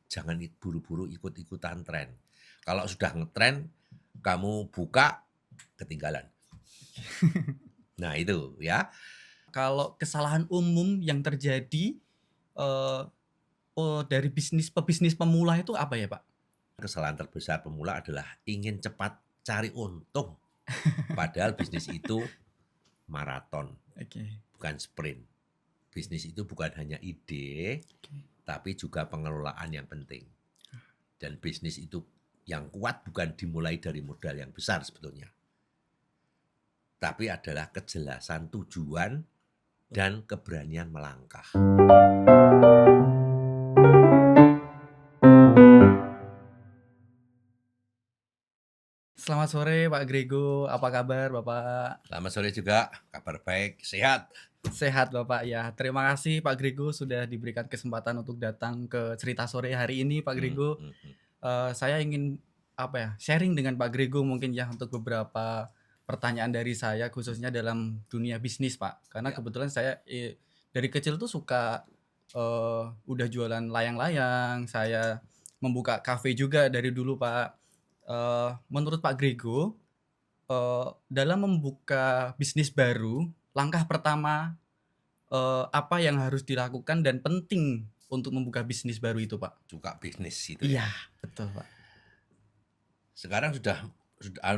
jangan buru-buru ikut-ikutan tren. Kalau sudah ngetren, kamu buka, ketinggalan. Nah itu ya. Kalau kesalahan umum yang terjadi, eee, dari pebisnis pemula itu apa ya, Pak? Kesalahan terbesar pemula adalah ingin cepat cari untung. Padahal bisnis itu maraton, Oke. bukan sprint. Bisnis itu bukan hanya ide, Oke. tapi juga pengelolaan yang penting. Dan bisnis itu yang kuat bukan dimulai dari modal yang besar sebetulnya, tapi adalah kejelasan tujuan dan keberanian melangkah. Selamat sore Pak Grego, apa kabar Bapak? Selamat sore juga, kabar baik, sehat. Sehat Bapak ya. Terima kasih Pak Grego sudah diberikan kesempatan untuk datang ke cerita sore hari ini Pak Hmm, Grego. hmm, hmm. Saya ingin apa ya, sharing dengan Pak Grego mungkin ya untuk beberapa pertanyaan dari saya khususnya dalam dunia bisnis Pak. Karena Ya. kebetulan saya dari kecil tuh suka udah jualan layang-layang, saya membuka kafe juga dari dulu Pak. Menurut Pak Grego, dalam membuka bisnis baru, langkah pertama apa yang harus dilakukan dan penting untuk membuka bisnis baru itu, Pak? Suka bisnis itu ya. Iya, betul, Pak. Sekarang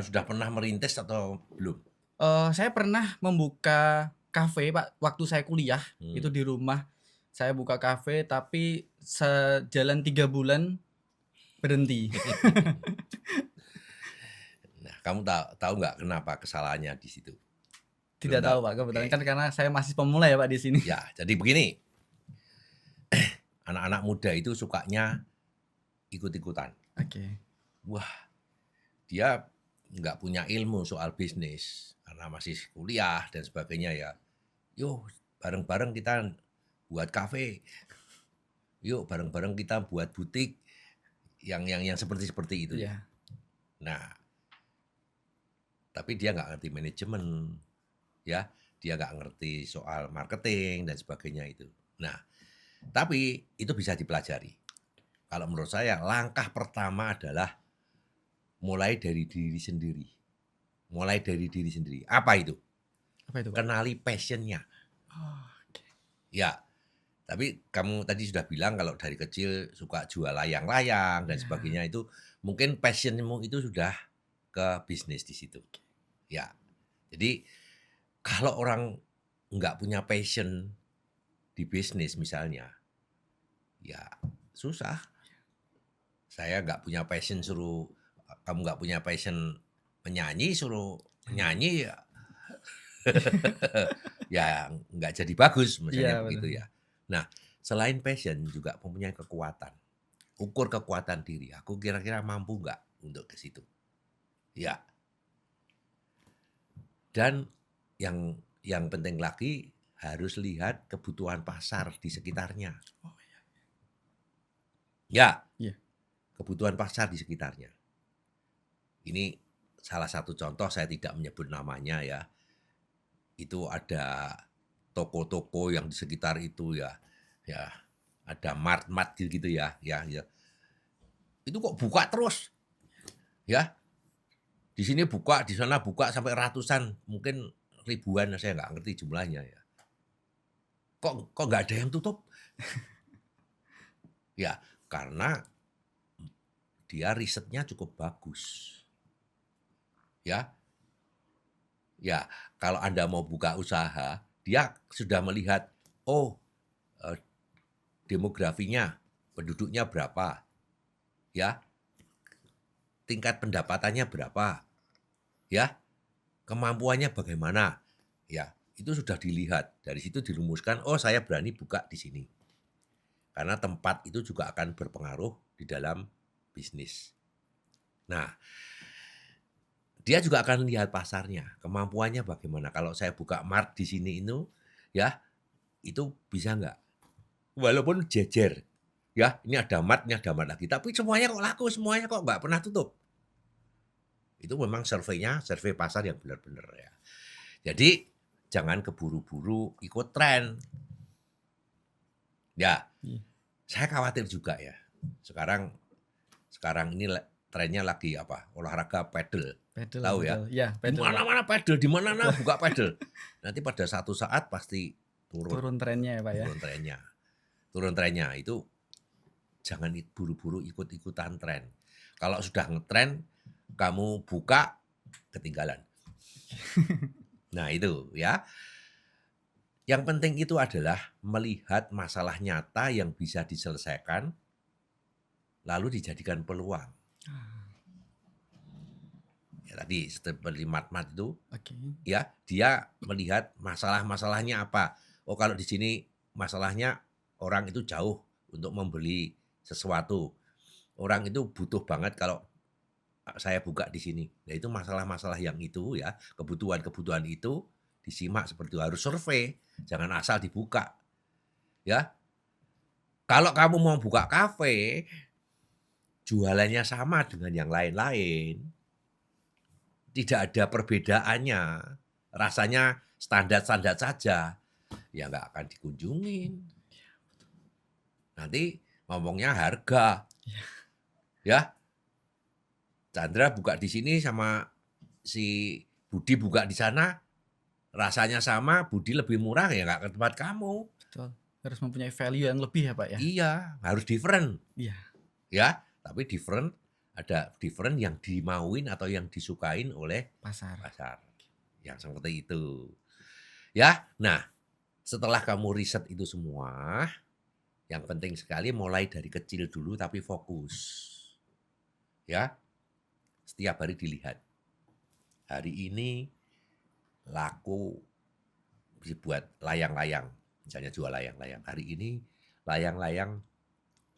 sudah pernah merintis atau belum? Saya pernah membuka kafe, Pak, waktu saya kuliah, itu Hmm. di rumah. Saya buka kafe, tapi sejalan 3 bulan berhenti. Nah, kamu tahu nggak kenapa kesalahannya di situ? Belum Tidak tahu. tahu, Pak, kebetulan Oke. kan karena saya masih pemula ya, Pak, di sini. Ya, jadi begini. Anak-anak muda itu sukanya ikut-ikutan. Oke. Wah, dia nggak punya ilmu soal bisnis karena masih kuliah dan sebagainya ya. Yuk, bareng-bareng kita buat kafe. Yuk, bareng-bareng kita buat butik yang seperti itu ya. Iya. Nah, tapi dia nggak ngerti manajemen, ya. Dia nggak ngerti soal marketing dan sebagainya itu. Nah, tapi itu bisa dipelajari. Kalau menurut saya langkah pertama adalah mulai dari diri sendiri. Mulai dari diri sendiri. Apa itu? Apa itu, Pak? Kenali passion-nya. Oh, oke. Ya, tapi kamu tadi sudah bilang kalau dari kecil suka jual layang-layang dan Iya. sebagainya itu mungkin passion-mu itu sudah ke bisnis di situ. Ya, jadi kalau orang nggak punya passion di bisnis misalnya, ya susah. Saya nggak punya passion suruh kamu nggak punya passion menyanyi, suruh menyanyi ya ya nggak jadi bagus misalnya Iya, begitu betul. ya. Nah, selain passion juga mempunyai kekuatan. Ukur kekuatan diri, aku kira-kira mampu nggak untuk ke situ. Ya, dan yang penting lagi harus lihat kebutuhan pasar di sekitarnya. Oh, Ya, iya. kebutuhan pasar di sekitarnya. Ini salah satu contoh, saya tidak menyebut namanya ya. Itu ada toko-toko yang di sekitar itu ya, ya ada mart-mart gitu ya, ya. Itu kok buka terus, ya. Di sini buka, di sana buka sampai ratusan, mungkin ribuan, saya nggak ngerti jumlahnya ya. Kok nggak ada yang tutup? Ya, karena dia risetnya cukup bagus. Ya, ya, kalau Anda mau buka usaha, dia sudah melihat, oh, eee, demografinya, penduduknya berapa, ya, tingkat pendapatannya berapa, ya, kemampuannya bagaimana, ya, itu sudah dilihat. Dari situ dirumuskan, oh saya berani buka di sini. Karena tempat itu juga akan berpengaruh di dalam bisnis. Nah, dia juga akan lihat pasarnya, kemampuannya bagaimana. Kalau saya buka mart di sini itu, ya, itu bisa nggak? Walaupun jejer, ya, ini ada mart, ini ada mart lagi, tapi semuanya kok laku, semuanya kok nggak pernah tutup. Itu memang surveinya, survei pasar yang benar-benar ya. Jadi jangan keburu-buru ikut tren. Ya, Iya. saya khawatir juga ya. Sekarang sekarang ini trennya lagi apa? Olahraga pedal. Pedal, Tahu ya? pedal. Iya, Di pedal, Pak. mana-mana pedal, di mana-mana Betul. buka pedal. Nanti pada satu saat pasti turun, Turun trennya ya, Pak, ya? turun trennya. Turun trennya itu jangan buru-buru ikut-ikutan tren. Kalau sudah ngetren, kamu buka, ketinggalan. Nah itu ya. Yang penting itu adalah melihat masalah nyata yang bisa diselesaikan, lalu dijadikan peluang. Ya, tadi seperti Mat-Mat itu, Oke. ya dia melihat masalah-masalahnya apa. Oh kalau di sini masalahnya orang itu jauh untuk membeli sesuatu. Orang itu butuh banget kalau saya buka di sini. Nah itu masalah-masalah yang itu ya, kebutuhan-kebutuhan itu disimak seperti itu. Harus survei, jangan asal dibuka. Ya, kalau kamu mau buka kafe, jualannya sama dengan yang lain-lain, tidak ada perbedaannya, rasanya standar-standar saja, ya nggak akan dikunjungin. Nanti ngomongnya harga, ya. Chandra buka di sini sama si Budi buka di sana, rasanya sama, Budi lebih murah ya nggak ke tempat kamu. Betul. Harus mempunyai value yang lebih ya, Pak, ya? Iya, harus different, Iya. ya. Tapi different, ada different yang dimauin atau yang disukain oleh Pasar. pasar. Yang seperti itu. Ya, nah setelah kamu riset itu semua, yang penting sekali mulai dari kecil dulu tapi fokus. Ya, setiap hari dilihat. Hari ini laku dibuat layang-layang, misalnya jual layang-layang. Hari ini layang-layang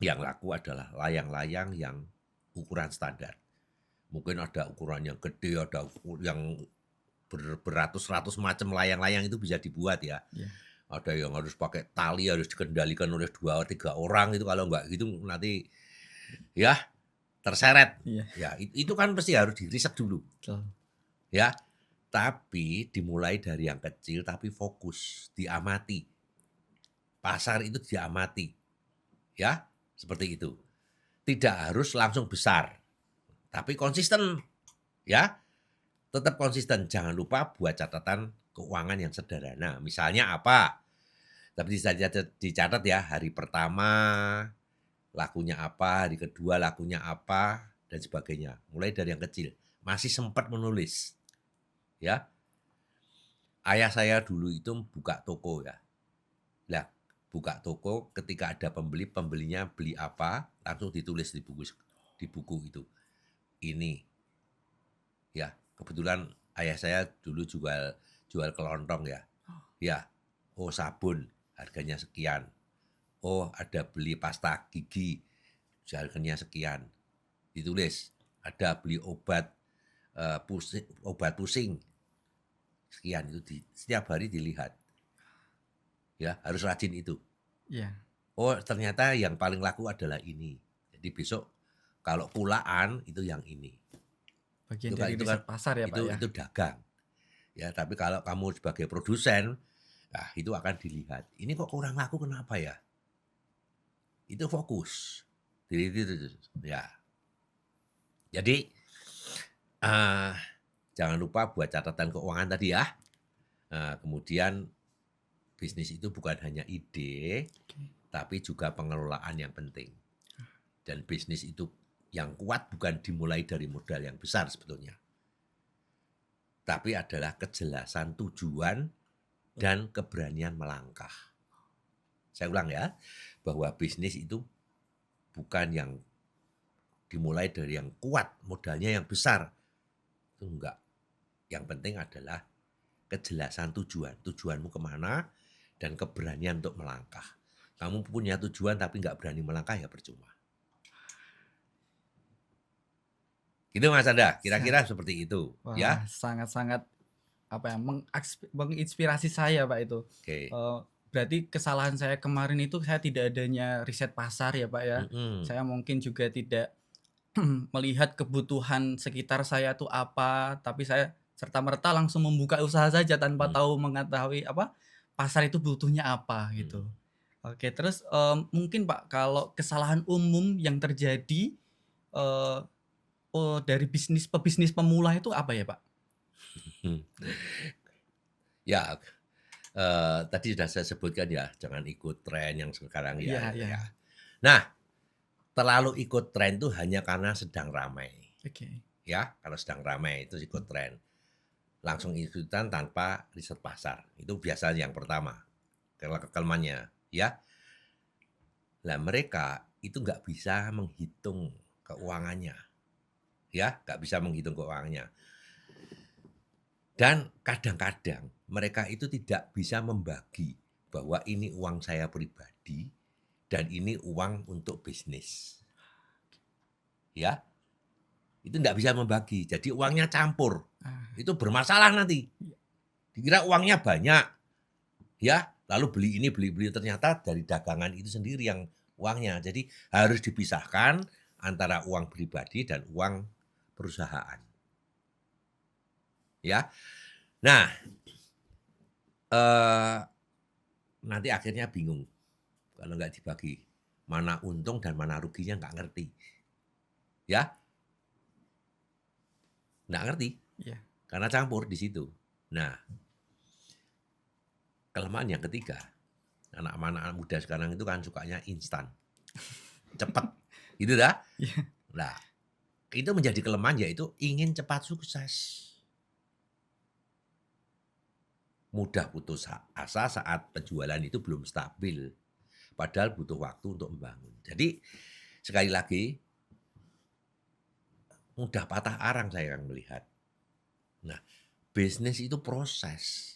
yang laku adalah layang-layang yang ukuran standar. Mungkin ada ukuran yang gede, ada yang beratus-ratus macam layang-layang itu bisa dibuat ya. Iya. Ada yang harus pakai tali, harus dikendalikan oleh 2-3 orang itu, kalau nggak gitu nanti ya terseret. Iya. Ya itu kan pasti harus diriset dulu. Betul. Ya, tapi dimulai dari yang kecil tapi fokus, diamati. Pasar itu diamati. Ya, seperti itu. Tidak harus langsung besar, tapi konsisten. Ya, tetap konsisten. Jangan lupa buat catatan keuangan yang sederhana. Misalnya apa? Tapi dicatat ya, hari pertama lakunya apa, hari kedua lakunya apa, dan sebagainya. Mulai dari yang kecil. Masih sempat menulis. Ya, ayah saya dulu itu buka toko ya. Lah, buka toko ketika ada pembeli, pembelinya beli apa, langsung ditulis di buku itu. Ini. Ya, kebetulan ayah saya dulu jual kelontong ya. Ya, oh sabun harganya sekian. Oh, ada beli pasta gigi harganya sekian. Ditulis. Ada beli obat pusing sekian, itu setiap hari dilihat. Ya, harus rajin itu. Iya. Oh, ternyata yang paling laku adalah ini. Jadi besok kalau pulaan itu yang ini. Bagian Itu kan dari itu kan riset pasar ya, Pak, ya? itu dagang. Ya, tapi kalau kamu sebagai produsen, nah itu akan dilihat. Ini kok kurang laku kenapa ya? Itu fokus. Ya. Jadi jangan lupa buat catatan keuangan tadi ya. Kemudian bisnis itu bukan hanya ide, tapi juga pengelolaan yang penting. Dan bisnis itu yang kuat bukan dimulai dari modal yang besar sebetulnya, tapi adalah kejelasan tujuan dan keberanian melangkah. Saya ulang ya, bahwa bisnis itu bukan yang dimulai dari yang kuat, modalnya yang besar. Itu enggak. Yang penting adalah kejelasan tujuan. Tujuanmu kemana dan keberanian untuk melangkah. Kamu punya tujuan tapi nggak berani melangkah ya percuma. Itu Mas Anda, kira-kira seperti itu. Wah, Ya. sangat-sangat menginspirasi saya, Pak, itu. Oke. Berarti kesalahan saya kemarin itu saya tidak adanya riset pasar ya, Pak, ya. Saya mungkin juga tidak melihat kebutuhan sekitar saya tuh apa, tapi saya serta-merta langsung membuka usaha saja tanpa tahu mengetahui pasar itu butuhnya apa gitu. Oke, terus, mungkin Pak, kalau kesalahan umum yang terjadi, eee, dari pebisnis pemula itu apa ya, Pak? Hmm. Ya, tadi sudah saya sebutkan ya, jangan ikut tren yang sekarang ya Iya itu iya. ya. Nah, terlalu ikut tren itu hanya karena sedang ramai, Oke. ya. Kalau sedang ramai itu ikut tren. Langsung ikutan tanpa riset pasar. Itu biasa yang pertama, kelemahannya, ya. Lah mereka itu nggak bisa menghitung keuangannya, ya, nggak bisa menghitung keuangannya. Dan kadang-kadang mereka itu tidak bisa membagi bahwa ini uang saya pribadi dan ini uang untuk bisnis, ya. Itu nggak bisa membagi, jadi uangnya campur. Ah, Itu bermasalah nanti. iya. Dikira uangnya banyak, ya, lalu beli ini, beli-beli, ternyata dari dagangan itu sendiri yang uangnya. Jadi harus dipisahkan antara uang pribadi dan uang perusahaan, ya. Nah, eee, nanti akhirnya bingung kalau nggak dibagi. Mana untung dan mana ruginya nggak ngerti, ya, nggak ngerti Iya. karena campur di situ. Nah, kelemahan yang ketiga, anak-anak muda sekarang itu kan sukanya instan, cepet, gitu dah. Iya. Nah, itu menjadi kelemahan yaitu ingin cepat sukses. Mudah putus asa saat penjualan itu belum stabil, padahal butuh waktu untuk membangun. Jadi, sekali lagi, mudah patah arang saya yang melihat. Nah, bisnis itu proses.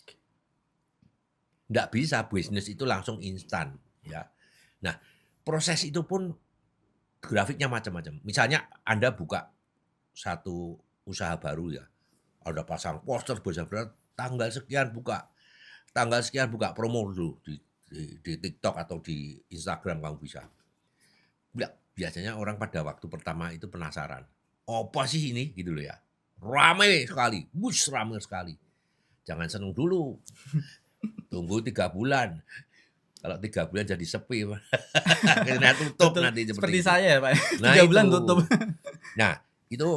Nggak bisa bisnis itu langsung instan, ya. Nah, proses itu pun grafiknya macam-macam. Misalnya Anda buka satu usaha baru ya, Anda pasang poster besar-besar, tanggal sekian buka promo dulu di TikTok atau di Instagram kamu bisa. Biasanya orang pada waktu pertama itu penasaran, "Apa sih ini?" Gitu loh ya. Rame sekali, rame sekali. Jangan seneng dulu, tunggu 3 bulan. Kalau 3 bulan jadi sepi, akhirnya tutup Betul, nanti seperti seperti itu. saya ya, Pak, ya, Nah 3 bulan tutup. itu. Nah, itu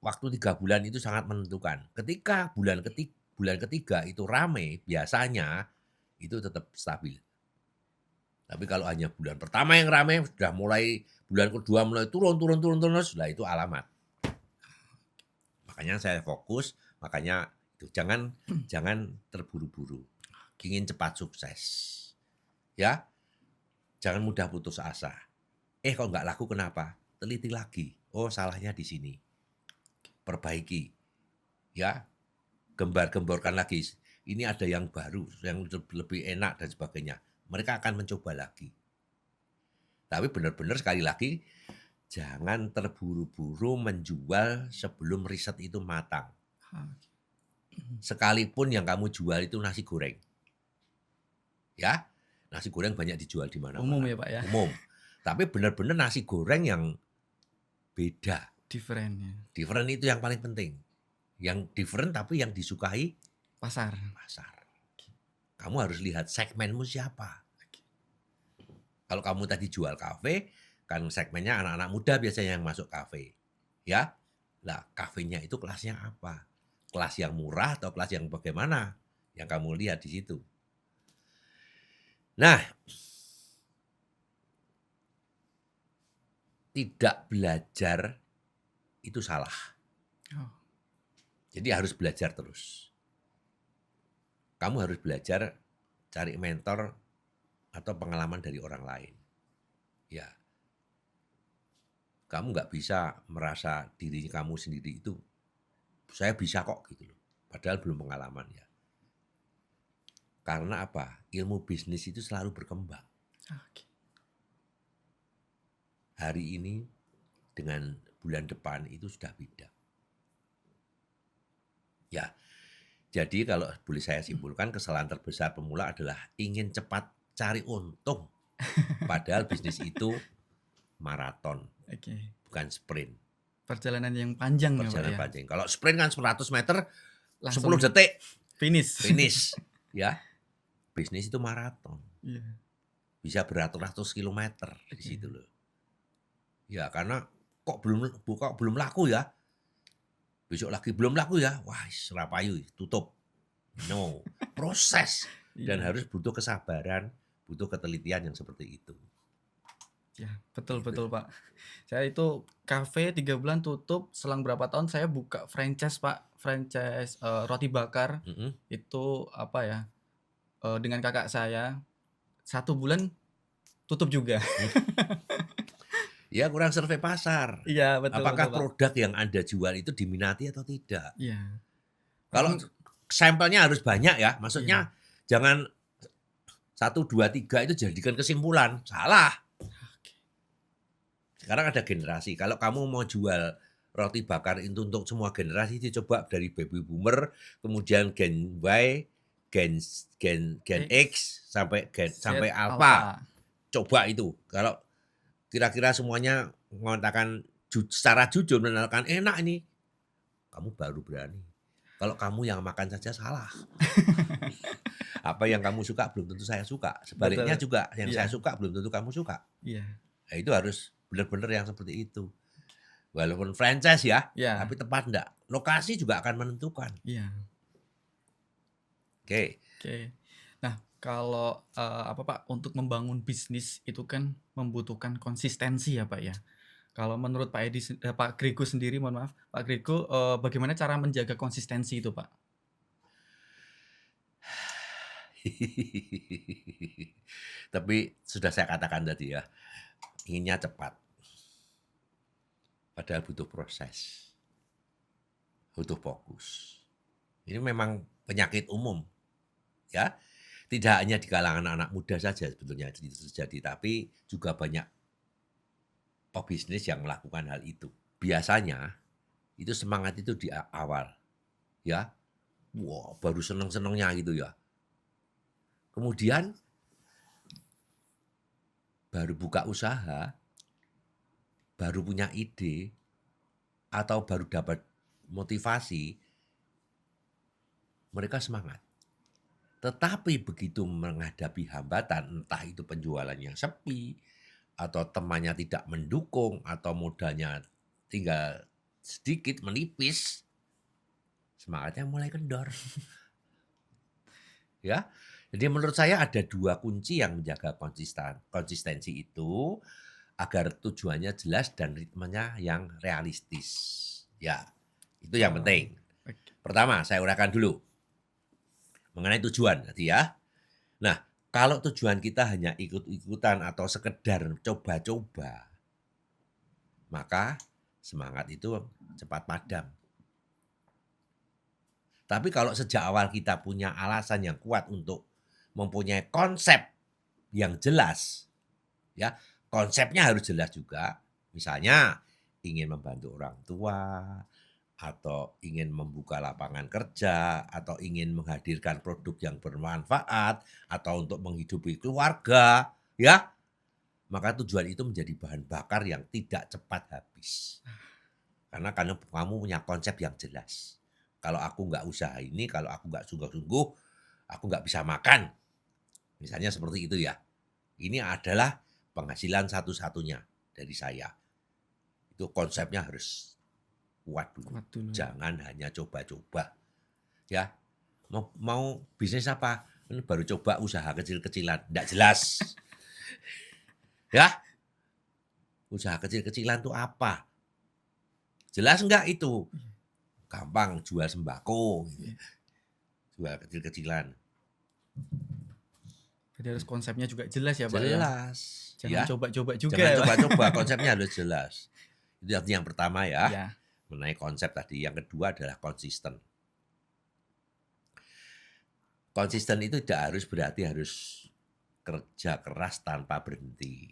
waktu 3 bulan itu sangat menentukan. Ketika bulan ketiga itu rame, biasanya itu tetap stabil. Tapi kalau hanya bulan pertama yang rame, sudah mulai bulan kedua mulai turun, lah itu alamat. Makanya saya fokus, makanya itu jangan jangan terburu-buru. Ingin cepat sukses. Ya, jangan mudah putus asa. Kok nggak laku kenapa? Teliti lagi. Oh, salahnya di sini. Perbaiki. Ya, gembar-gemborkan lagi. Ini ada yang baru, yang lebih enak dan sebagainya. Mereka akan mencoba lagi. Tapi benar-benar sekali lagi, jangan terburu-buru menjual sebelum riset itu matang. Sekalipun yang kamu jual itu nasi goreng. Ya, nasi goreng banyak dijual di Umum mana-mana. ya, Pak, ya, Umum. Tapi benar-benar nasi goreng yang beda. different-nya. Different itu yang paling penting. Yang different tapi yang disukai Pasar. pasar. Kamu harus lihat segmenmu siapa. Kalau kamu tadi jual kafe, kan segmennya anak-anak muda biasanya yang masuk kafe. Ya, lah kafenya itu kelasnya apa? Kelas yang murah atau kelas yang bagaimana? Yang kamu lihat di situ. Nah, tidak belajar itu salah. Oh, Jadi harus belajar terus. Kamu harus belajar cari mentor atau pengalaman dari orang lain. Ya, kamu nggak bisa merasa diri kamu sendiri itu, saya bisa kok gitu loh. Padahal belum pengalaman ya. Karena apa? Ilmu bisnis itu selalu berkembang. oke. Hari ini dengan bulan depan itu sudah beda. Ya, jadi kalau boleh saya simpulkan kesalahan terbesar pemula adalah ingin cepat cari untung. Padahal bisnis itu maraton, Oke. bukan sprint. Perjalanan yang panjang ya, Pak, Perjalanan ya? panjang. Kalau sprint kan 100 meter, 10 Langsung detik finish. finish. Ya, bisnis itu maraton. Iya. bisa beratus-ratus kilometer di Oke. situ loh. Ya karena kok belum laku ya? Besok lagi belum laku ya? Wah, ora payu tutup. No, proses dan Iya. harus butuh kesabaran, butuh ketelitian yang seperti itu. Ya, betul Gitu. betul, Pak. Saya itu kafe 3 bulan tutup, selang berapa tahun saya buka franchise, Pak. Franchise, roti bakar. Mhm. Itu apa ya, dengan kakak saya, 1 bulan tutup juga. Ya kurang survei pasar. Iya, betul betul, Apakah Pak. produk yang Anda jual itu diminati atau tidak? Iya. Kalau Orang sampelnya harus banyak ya, iya. maksudnya jangan 1, 2, 3 itu jadikan kesimpulan, salah. Oke. Sekarang ada generasi, kalau kamu mau jual roti bakar itu untuk semua generasi, dicoba dari baby boomer, kemudian Gen Y, Gen Gen X, X, sampai Z, Alpha. alpha. Coba itu, kalau kira-kira semuanya mengatakan secara jujur menyatakan, "Enak ini," kamu baru berani. Kalau kamu yang makan saja salah. Apa yang kamu suka belum tentu saya suka. Sebaliknya Betul. juga yang saya Iya suka belum tentu kamu suka. iya Nah, itu harus benar-benar yang seperti itu. Walaupun franchise ya, iya tapi tepat enggak. Lokasi juga akan menentukan. iya. Oke. Oke. Nah, kalau, apa, Pak, untuk membangun bisnis itu kan membutuhkan konsistensi ya, Pak, ya. Kalau menurut Pak Grego sendiri, mohon maaf, Pak Grego, bagaimana cara menjaga konsistensi itu, Pak? Tapi sudah saya katakan tadi ya, inginnya cepat. Padahal butuh proses, butuh fokus. Ini memang penyakit umum, ya. Tidak hanya di kalangan anak muda saja sebetulnya itu terjadi, tapi juga banyak pebisnis yang melakukan hal itu. Biasanya itu semangat itu di awal, ya. Wah, baru seneng-senengnya gitu ya. Kemudian baru buka usaha, baru punya ide, atau baru dapat motivasi, mereka semangat. Tetapi begitu menghadapi hambatan, entah itu penjualannya sepi, atau temannya tidak mendukung, atau modalnya tinggal sedikit menipis, semangatnya mulai kendor. Ya, jadi menurut saya ada 2 kunci yang menjaga konsistensi itu, agar tujuannya jelas dan ritmenya yang realistis. Ya, itu yang Oh, penting. oke. Pertama, saya uraikan dulu mengenai tujuan tadi ya. Nah, kalau tujuan kita hanya ikut-ikutan atau sekedar coba-coba, maka semangat itu cepat padam. Tapi kalau sejak awal kita punya alasan yang kuat untuk mempunyai konsep yang jelas, ya, konsepnya harus jelas juga. Misalnya ingin membantu orang tua, atau ingin membuka lapangan kerja, atau ingin menghadirkan produk yang bermanfaat, atau untuk menghidupi keluarga, ya, maka tujuan itu menjadi bahan bakar yang tidak cepat habis. Karena kamu punya konsep yang jelas. Kalau aku nggak usaha ini, kalau aku nggak sungguh-sungguh, aku nggak bisa makan. Misalnya seperti itu ya. Ini adalah penghasilan satu-satunya dari saya. Itu konsepnya harus kuat dulu. Kuat dulu ya. Jangan hanya coba-coba. Ya, mau bisnis apa? Ini baru coba usaha kecil-kecilan, nggak jelas. Ya, usaha kecil-kecilan itu apa? Jelas nggak itu? Iya Gampang jual sembako, gitu. iya. Jual kecil-kecilan. Jadi harus konsepnya juga jelas ya, Pak, ya. Jelas, Jangan ya. coba-coba juga Jangan ya, Pak. coba-coba, konsepnya harus jelas. Itu arti yang pertama ya, Iya. mengenai konsep tadi. Yang kedua adalah konsisten. Konsisten itu tidak harus berarti harus kerja keras tanpa berhenti.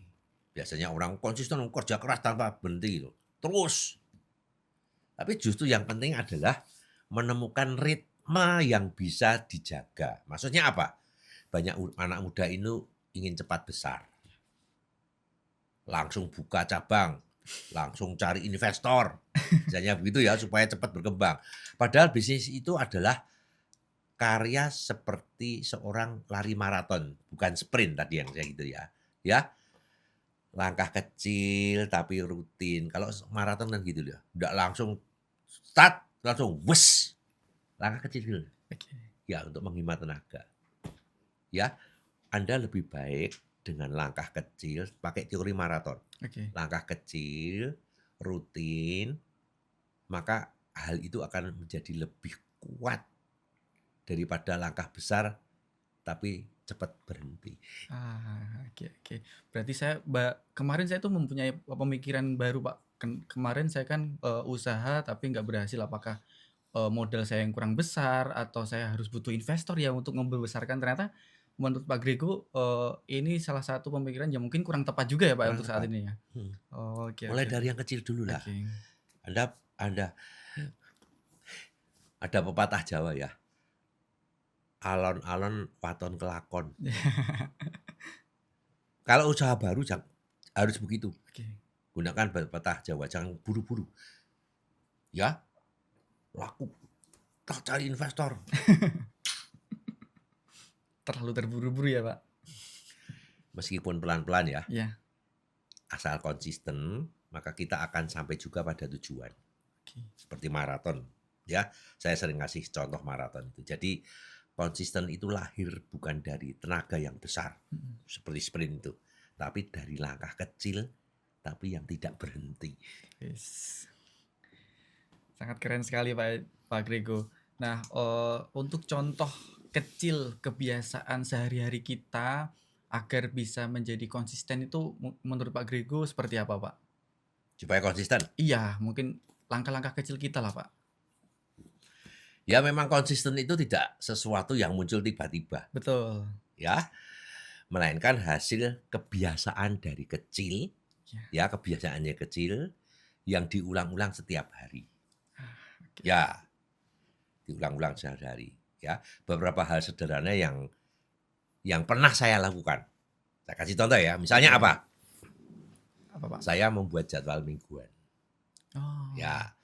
Biasanya orang konsisten kerja keras tanpa berhenti loh. Terus. Tapi justru yang penting adalah menemukan ritme yang bisa dijaga. Maksudnya apa? Banyak anak muda ini ingin cepat besar. Langsung buka cabang, langsung cari investor. Misalnya begitu ya supaya cepat berkembang. Padahal bisnis itu adalah karya seperti seorang lari maraton, bukan sprint tadi yang saya gitu ya. ya. Langkah kecil tapi rutin. Kalau maraton kan gitu loh, nggak langsung start, langsung wes, langkah kecil dulu, Oke. ya untuk menghemat tenaga. Ya, Anda lebih baik dengan langkah kecil, pakai teori maraton. Oke. Langkah kecil, rutin, maka hal itu akan menjadi lebih kuat daripada langkah besar tapi cepat berhenti. Oke oke. Berarti kemarin saya tuh mempunyai pemikiran baru, Pak. Kemarin saya kan, usaha tapi nggak berhasil. Apakah, modal saya yang kurang besar atau saya harus butuh investor ya untuk membesarkan? Ternyata menurut Pak Grego, ini salah satu pemikiran yang mungkin kurang tepat juga ya, Pak, Kurang untuk saat tepat. ini ya? Hmm. Oke Mulai oke oke. dari yang kecil dulu lah. Oke. Ada pepatah Jawa ya, alon-alon waton kelakon. Kalau usaha baru harus begitu. Oke. Gunakan pepatah Jawa, jangan buru-buru. Ya, laku, tak cari investor. Terlalu terburu-buru ya, Pak? Meskipun pelan-pelan ya, Iya. asal konsisten, maka kita akan sampai juga pada tujuan. Oke. Seperti maraton, ya. Saya sering ngasih contoh maraton itu. Jadi konsisten itu lahir bukan dari tenaga yang besar, seperti sprint itu, tapi dari langkah kecil, tapi yang tidak berhenti. Yes. Sangat keren sekali Pak Grego. Nah, untuk contoh kecil kebiasaan sehari-hari kita agar bisa menjadi konsisten itu menurut Pak Grego seperti apa, Pak? Supaya konsisten. Iya, mungkin langkah-langkah kecil kita lah, Pak. Ya memang konsisten itu tidak sesuatu yang muncul tiba-tiba, Betul. ya. Melainkan hasil kebiasaan dari kecil, Ya. ya kebiasaannya kecil, yang diulang-ulang setiap hari. Oke. Ya, diulang-ulang sehari-hari. Ya, beberapa hal sederhana yang pernah saya lakukan. Saya kasih contoh ya, misalnya Oke. apa? Apa, Pak? Saya membuat jadwal mingguan. Oh. Ya,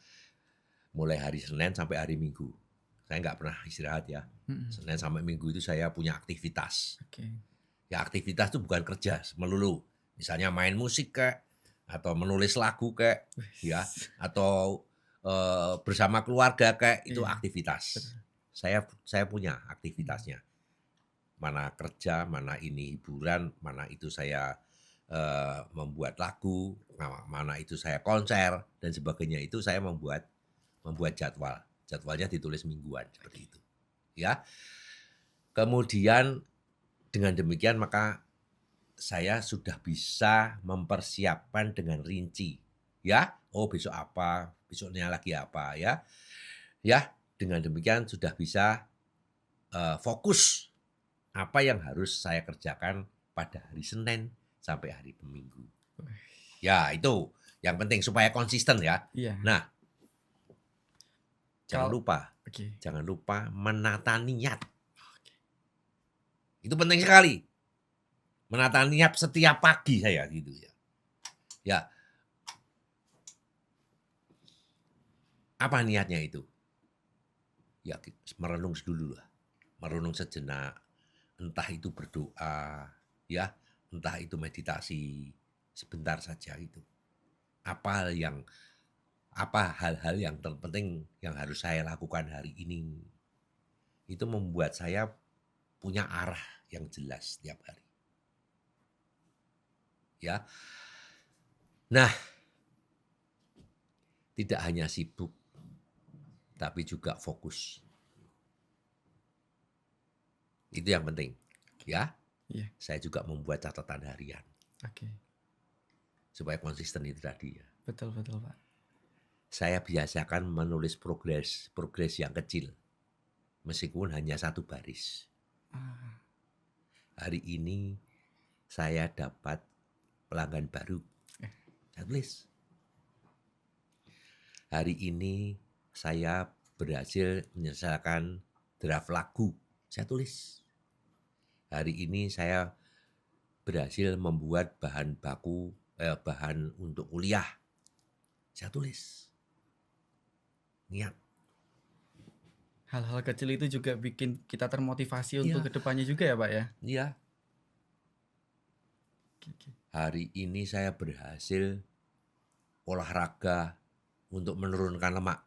mulai hari Senin sampai hari Minggu. Saya nggak pernah istirahat ya. Senin sampai Minggu itu saya punya aktivitas. Oke. Ya aktivitas itu bukan kerja melulu. Misalnya main musik kayak, atau menulis lagu kayak, ya, atau bersama keluarga kayak, itu Iya. aktivitas. Betul. Saya punya aktivitasnya. Mana kerja, mana ini hiburan, mana itu saya membuat lagu, mana itu saya konser dan sebagainya, itu saya membuat jadwal. Jadwalnya ditulis mingguan seperti itu. Ya. Kemudian dengan demikian maka saya sudah bisa mempersiapkan dengan rinci. Ya, oh besok apa, besoknya lagi apa ya. Ya, dengan demikian sudah bisa fokus apa yang harus saya kerjakan pada hari Senin sampai hari Minggu. Ya, itu yang penting supaya konsisten ya. Iya. Nah, jangan lupa menata niat. Itu penting sekali. Menata niat setiap pagi saya gitu ya. Ya. Apa niatnya itu? Ya merenung dulu lah. Merenung sejenak. Entah itu berdoa, ya, entah itu meditasi, sebentar saja itu. Apa hal-hal yang terpenting yang harus saya lakukan hari ini. Itu membuat saya punya arah yang jelas setiap hari. Ya. Nah, tidak hanya sibuk, tapi juga fokus. Itu yang penting, ya. Iya. Saya juga membuat catatan harian. Oke. Supaya konsisten itu tadi ya. Betul, Pak. Saya biasakan menulis progres yang kecil. Meskipun hanya satu baris. Hari ini saya dapat pelanggan baru. Saya tulis. Hari ini saya berhasil menyelesaikan draft lagu. Saya tulis. Hari ini saya berhasil membuat bahan untuk kuliah. Saya tulis. Niat. Hal-hal kecil itu juga bikin kita termotivasi untuk Iya. kedepannya juga ya, Pak ya? Iya. Oke oke. Hari ini saya berhasil olahraga untuk menurunkan lemak.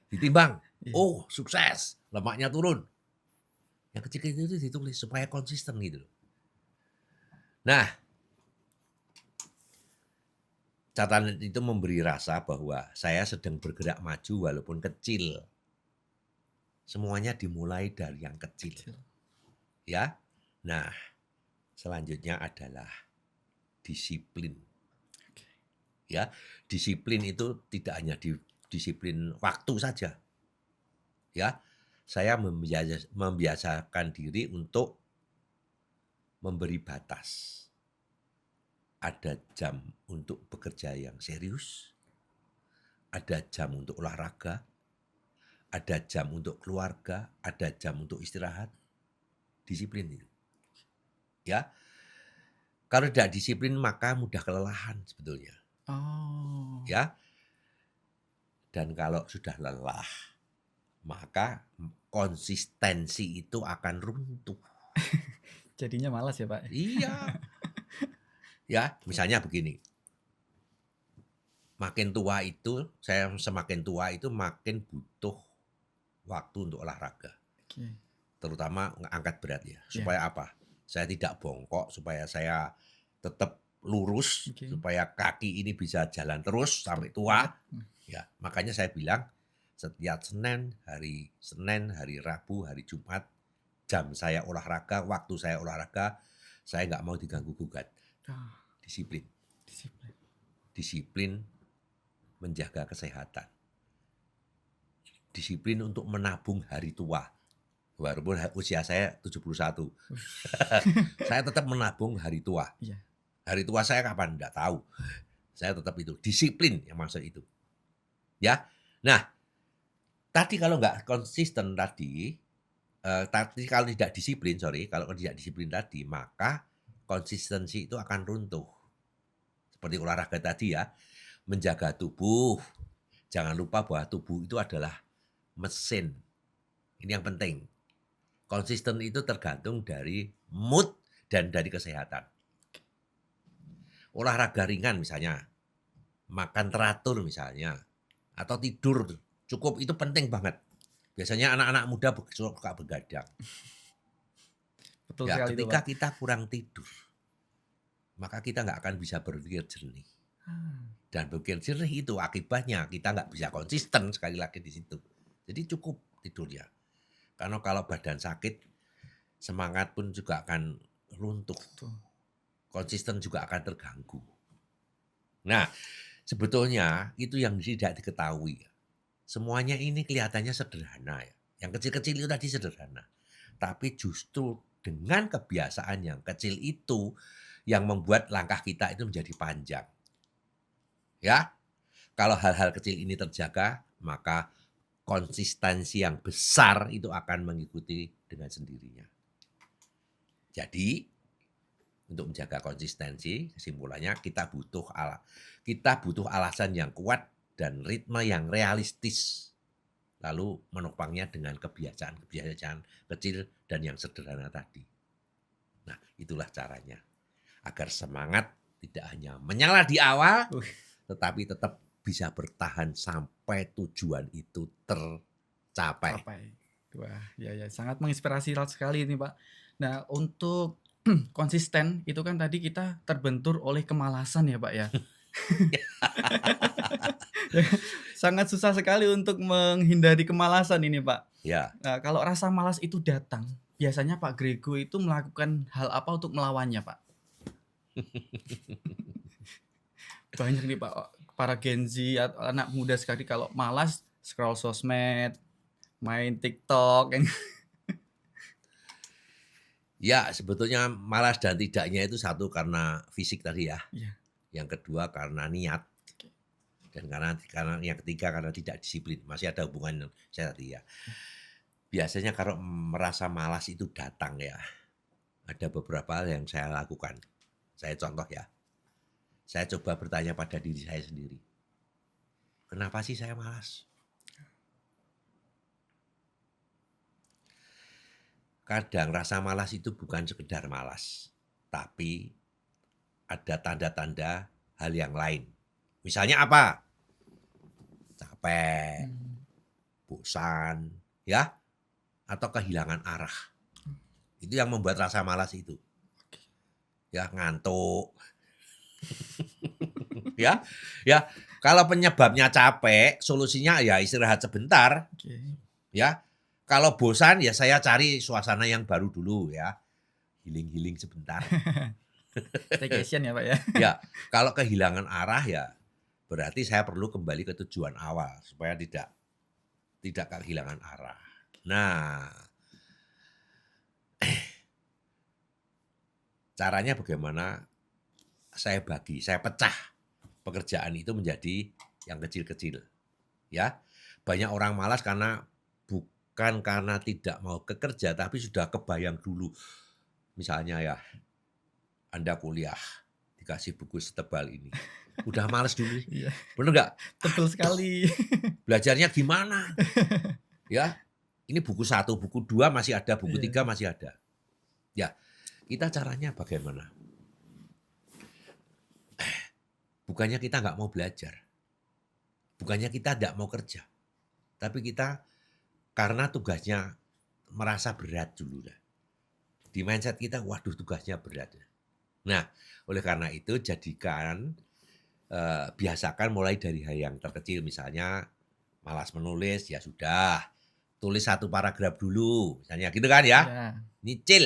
Ditimbang, Iya. oh sukses, lemaknya turun. Yang kecil-kecil itu ditulis supaya konsisten gitu loh. Nah, catatan itu memberi rasa bahwa saya sedang bergerak maju walaupun kecil. Semuanya dimulai dari yang kecil, Kecil. ya. Nah, selanjutnya adalah disiplin, Oke. ya. Disiplin itu tidak hanya disiplin waktu saja, ya. Saya membiasakan diri untuk memberi batas. Ada jam untuk bekerja yang serius, ada jam untuk olahraga, ada jam untuk keluarga, ada jam untuk istirahat. Disiplin itu, ya. Kalau tidak disiplin maka mudah kelelahan sebetulnya, Oh, ya. Dan kalau sudah lelah, maka konsistensi itu akan runtuh. jadinya malas ya, Pak? Iya, ya. Misalnya begini, makin tua itu, saya semakin tua itu makin butuh waktu untuk olahraga. Oke. Terutama angkat berat ya. Iya. Supaya apa? Saya tidak bongkok, supaya saya tetap lurus, Oke. supaya kaki ini bisa jalan terus Tetap sampai tua. kuat. Ya, makanya saya bilang setiap Senin, hari Rabu, hari Jumat, jam saya olahraga, waktu saya olahraga, saya nggak mau diganggu gugat. Ah, Disiplin. disiplin. Disiplin menjaga kesehatan. Disiplin untuk menabung hari tua. Walaupun usia saya 71. Saya tetap menabung hari tua. Iya. Hari tua saya kapan? Nggak tahu. Saya tetap itu. Disiplin yang maksud itu. Ya. Nah, tadi kalau nggak konsisten tadi, kalau tidak disiplin, kalau tidak disiplin tadi, maka konsistensi itu akan runtuh. Seperti olahraga tadi ya, menjaga tubuh. Jangan lupa bahwa tubuh itu adalah mesin. Ini yang penting. Konsisten itu tergantung dari mood dan dari kesehatan. Olahraga ringan misalnya, makan teratur misalnya, atau tidur cukup itu penting banget. Biasanya anak-anak muda suka begadang. Betul Ya, sekali itu, ketika Pak. kita kurang tidur, maka kita nggak akan bisa berpikir jernih. Ah, Dan berpikir jernih itu akibatnya kita nggak bisa konsisten sekali lagi di situ. Jadi cukup tidurnya. Karena kalau badan sakit, semangat pun juga akan runtuh. betul. Konsisten juga akan terganggu. Nah, sebetulnya itu yang tidak diketahui. Semuanya ini kelihatannya sederhana ya. Yang kecil-kecil itu tadi sederhana. Tapi justru dengan kebiasaan yang kecil itu yang membuat langkah kita itu menjadi panjang. Ya, kalau hal-hal kecil ini terjaga, maka konsistensi yang besar itu akan mengikuti dengan sendirinya. Jadi, untuk menjaga konsistensi, kesimpulannya kita butuh alasan yang kuat dan ritme yang realistis. Lalu menopangnya dengan kebiasaan-kebiasaan kecil dan yang sederhana tadi. Nah, itulah caranya. Agar semangat tidak hanya menyala di awal, Uh, tetapi tetap bisa bertahan sampai tujuan itu tercapai. Capai. Wah, ya ya, sangat menginspirasi sekali ini, Pak. Nah, untuk konsisten itu kan tadi kita terbentur oleh kemalasan ya, Pak, ya. Sangat susah sekali untuk menghindari kemalasan ini, Pak. Ya, Nah, kalau rasa malas itu datang, biasanya Pak Grego itu melakukan hal apa untuk melawannya, Pak? Banyak nih, Pak, para Gen Z atau anak muda sekali kalau malas scroll sosmed, main TikTok. ya sebetulnya malas dan tidaknya itu satu karena fisik tadi ya. Iya, Yang kedua karena niat. oke. Dan karena yang ketiga karena tidak disiplin. Masih ada hubungan saya tadi ya. Biasanya kalau merasa malas itu datang ya, ada beberapa hal yang saya lakukan. Saya contoh ya, saya coba bertanya pada diri saya sendiri. Kenapa sih saya malas? Kadang rasa malas itu bukan sekedar malas. Tapi ada tanda-tanda hal yang lain. Misalnya apa? Capek, Mmm, bosan, ya, atau kehilangan arah. Itu yang membuat rasa malas itu. oke. Ya, ngantuk, ya. Ya, kalau penyebabnya capek, solusinya ya istirahat sebentar, Oke. ya. Kalau bosan ya saya cari suasana yang baru dulu ya, healing-healing sebentar. Staycation ya, Pak, ya? Ya, kalau kehilangan arah ya berarti saya perlu kembali ke tujuan awal supaya tidak kehilangan arah. Nah, caranya bagaimana saya pecah pekerjaan itu menjadi yang kecil-kecil, ya. Banyak orang malas karena bukan karena tidak mau bekerja, tapi sudah kebayang dulu. Misalnya ya, Anda kuliah, dikasih buku setebal ini. Udah males dulu sih, Iya, bener nggak? tebel Aduh, sekali. belajarnya gimana? Ya, ini buku satu, buku 2 masih ada, buku 3 Iya. masih ada. Ya, kita caranya bagaimana? Bukannya kita nggak mau belajar, bukannya kita tidak mau kerja, tapi kita karena tugasnya merasa berat dulu dah. Di mindset kita, waduh tugasnya berat. Nah, oleh karena itu jadikan, biasakan mulai dari hal yang terkecil. Misalnya malas menulis, ya sudah, tulis satu paragraf dulu, misalnya gitu kan ya. Iya. Nyicil.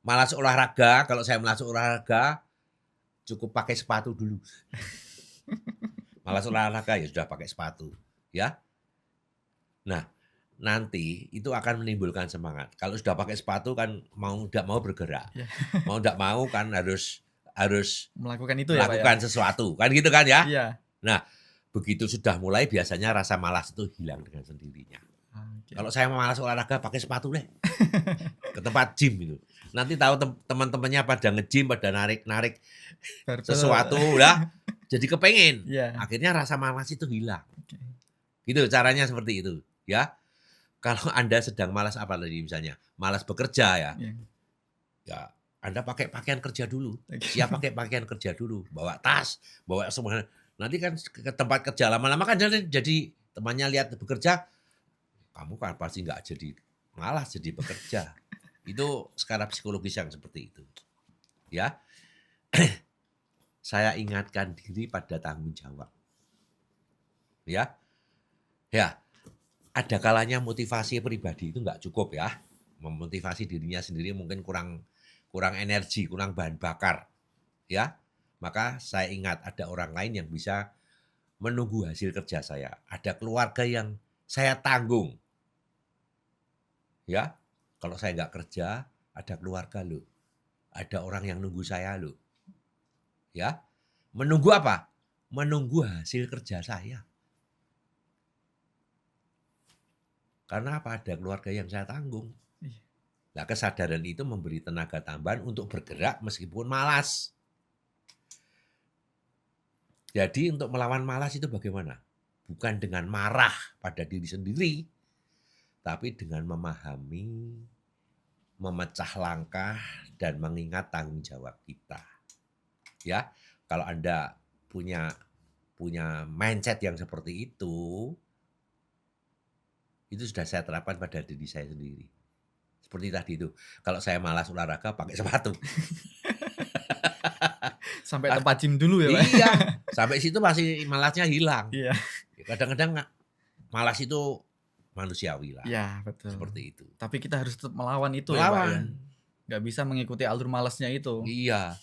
Malas olahraga, kalau saya malas olahraga, cukup pakai sepatu dulu. Malas olahraga, ya sudah pakai sepatu, ya. Nah, nanti itu akan menimbulkan semangat. Kalau sudah pakai sepatu kan mau tidak mau bergerak. Iya. Mau tidak mau kan harus harus Melakukan itu ya, Pak, ya? melakukan sesuatu, kan gitu kan ya. Iya. Nah, begitu sudah mulai biasanya rasa malas itu hilang dengan sendirinya. Oke. Kalau saya malas olahraga pakai sepatu deh, ke tempat gym itu. Nanti tahu teman-temannya pada nge-gym, pada narik-narik Barbel. sesuatu lah, jadi kepengen. Iya. Akhirnya rasa malas itu hilang. Oke. Gitu caranya seperti itu, ya. Kalau Anda sedang malas apa tadi misalnya, malas bekerja ya, Iya. ya Anda pakai pakaian kerja dulu, Oke. siap pakai pakaian kerja dulu, bawa tas, bawa semua. Nanti kan ke tempat kerja lama-lama kan jadi temannya lihat bekerja, kamu kan pasti nggak jadi malas jadi bekerja. Itu skala psikologis yang seperti itu, ya. Saya ingatkan diri pada tanggung jawab, ya. Ya, ada kalanya motivasi pribadi itu nggak cukup ya. Memotivasi dirinya sendiri mungkin kurang kurang energi, kurang bahan bakar, ya. Maka saya ingat ada orang lain yang bisa menunggu hasil kerja saya. Ada keluarga yang saya tanggung, ya. Kalau saya nggak kerja, ada keluarga loh. Ada orang yang nunggu saya loh, ya. Menunggu apa? Menunggu hasil kerja saya. Karena apa? Ada keluarga yang saya tanggung. Iya. Nah, kesadaran itu memberi tenaga tambahan untuk bergerak meskipun malas. Jadi untuk melawan malas itu bagaimana? Bukan dengan marah pada diri sendiri, tapi dengan memahami, memecah langkah, dan mengingat tanggung jawab kita. Ya, kalau Anda punya punya mindset yang seperti itu sudah saya terapkan pada diri saya sendiri. Seperti tadi itu, kalau saya malas olahraga pakai sepatu. Sampai tempat gym dulu ya, Pak? Iya, sampai situ masih malasnya hilang. Iya. Ya kadang-kadang malas itu manusiawi lah, Iya, betul. seperti itu. Tapi kita harus tetap melawan itu ya, Pak, ya? Melawan, Nggak bisa mengikuti alur malasnya itu. iya.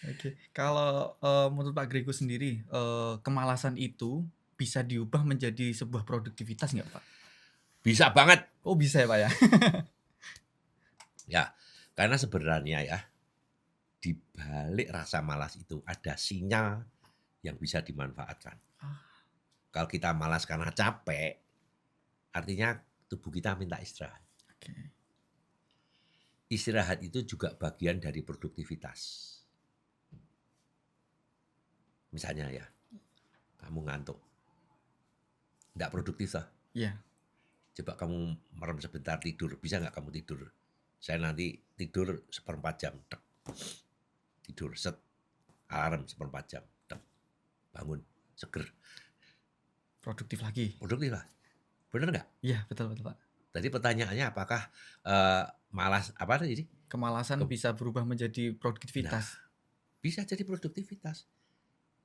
Oke. Kalau, menurut Pak Grego sendiri, kemalasan itu bisa diubah menjadi sebuah produktivitas nggak, Pak? Bisa banget. Oh, bisa ya, Pak, ya? Ya, karena sebenarnya ya, di balik rasa malas itu ada sinyal yang bisa dimanfaatkan. Ah, Kalau kita malas karena capek, artinya tubuh kita minta istirahat. oke. Istirahat itu juga bagian dari produktivitas. Misalnya ya, kamu ngantuk, nggak produktif lah. Iya. Coba kamu merem sebentar tidur, bisa nggak kamu tidur? Saya nanti tidur 1/4 jam, tek. Tidur, set. Alarm 1/4 jam, tek. Bangun, seger. Produktif lagi. Produktif lah. Bener nggak? Iya, betul betul, Pak. Tadi pertanyaannya apakah malas apa tadi? Kemalasan Ke- bisa berubah menjadi Nah, produktivitas. bisa jadi produktivitas.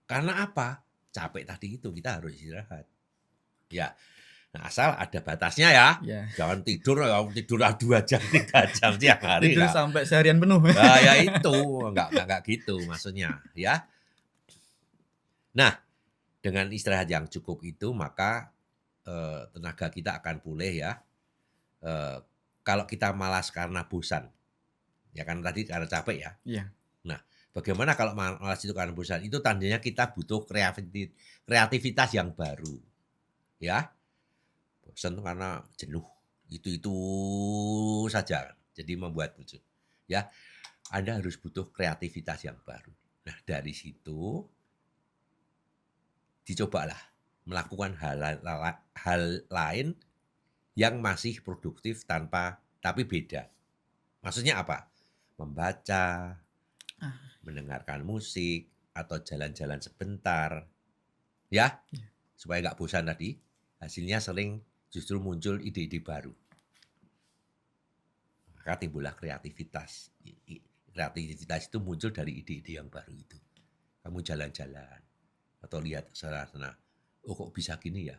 Karena apa? Capek tadi itu kita harus istirahat. Ya, nah asal ada batasnya ya. Ya. Jangan tidur 2 jam 3 jam tiap hari Tidur lah. sampai seharian penuh. Nah, ya itu enggak gitu maksudnya ya. Nah, dengan istirahat yang cukup itu maka tenaga kita akan pulih ya. Kalau kita malas karena bosan, ya kan tadi karena capek ya. Iya. Nah, bagaimana kalau malas itu karena bosan? Itu tandanya kita butuh kreativitas yang baru, ya. Bosan itu karena jenuh, itu saja, jadi membuat bosan. Ya, Anda harus butuh kreativitas yang baru. Nah, dari situ dicobalah melakukan hal lain yang masih produktif tapi beda. Maksudnya apa? Membaca, Ah, mendengarkan musik, atau jalan-jalan sebentar. Ya, iya. supaya nggak bosan tadi. Hasilnya sering justru muncul ide-ide baru. Maka timbullah kreativitas. Kreativitas itu muncul dari ide-ide yang baru itu. Kamu jalan-jalan atau lihat sana-sana. Oh kok bisa gini ya?